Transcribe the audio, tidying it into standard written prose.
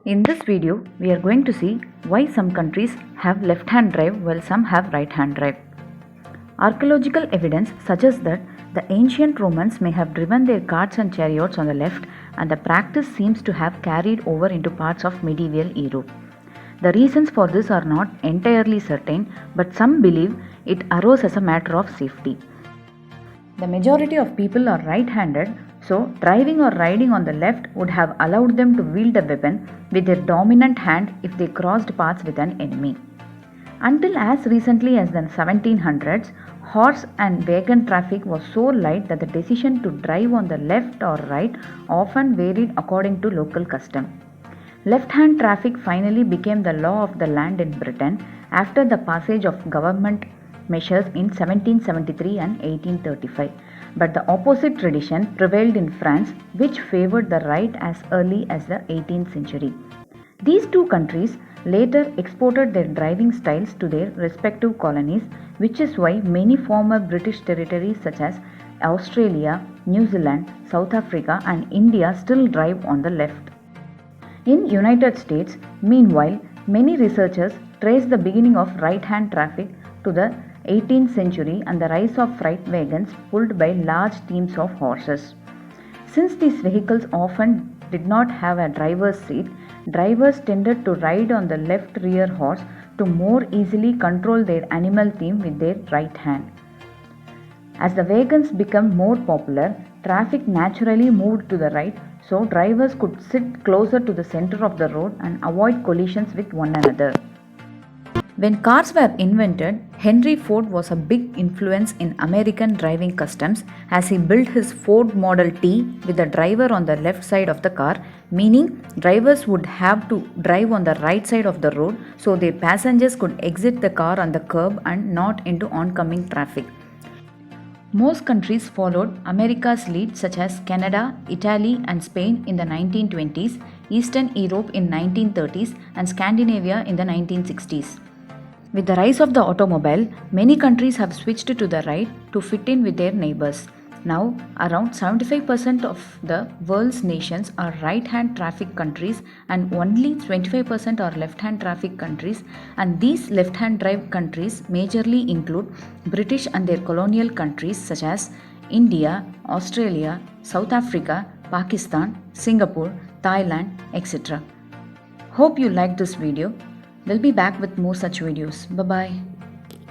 In this video, we are going to see why some countries have left-hand drive while some have right-hand drive. Archaeological evidence suggests that the ancient Romans may have driven their carts and chariots on the left, and the practice seems to have carried over into parts of medieval Europe. The reasons for this are not entirely certain, but some believe it arose as a matter of safety. The majority of people are right-handed, so driving or riding on the left would have allowed them to wield a weapon with their dominant hand if they crossed paths with an enemy. Until as recently as the 1700s, horse and wagon traffic was so light that the decision to drive on the left or right often varied according to local custom. Left-hand traffic finally became the law of the land in Britain after the passage of government measures in 1773 and 1835, but the opposite tradition prevailed in France, which favored the right as early as the 18th century. These two countries later exported their driving styles to their respective colonies, which is why many former British territories such as Australia, New Zealand, South Africa and India still drive on the left. In United States, meanwhile, many researchers trace the beginning of right-hand traffic to the 18th century and the rise of freight wagons pulled by large teams of horses. Since these vehicles often did not have a driver's seat, drivers tended to ride on the left rear horse to more easily control their animal team with their right hand. As the wagons became more popular, traffic naturally moved to the right, so drivers could sit closer to the center of the road and avoid collisions with one another. When cars were invented, Henry Ford was a big influence in American driving customs as he built his Ford Model T with the driver on the left side of the car, meaning drivers would have to drive on the right side of the road so their passengers could exit the car on the curb and not into oncoming traffic. Most countries followed America's lead, such as Canada, Italy and Spain in the 1920s, Eastern Europe in 1930s and Scandinavia in the 1960s. With the rise of the automobile, many countries have switched to the right to fit in with their neighbors. Now, around 75% of the world's nations are right-hand traffic countries and only 25% are left-hand traffic countries, and these left-hand drive countries majorly include British and their colonial countries such as India, Australia, South Africa, Pakistan, Singapore, Thailand, etc. Hope you liked this video. We'll be back with more such videos. Bye-bye.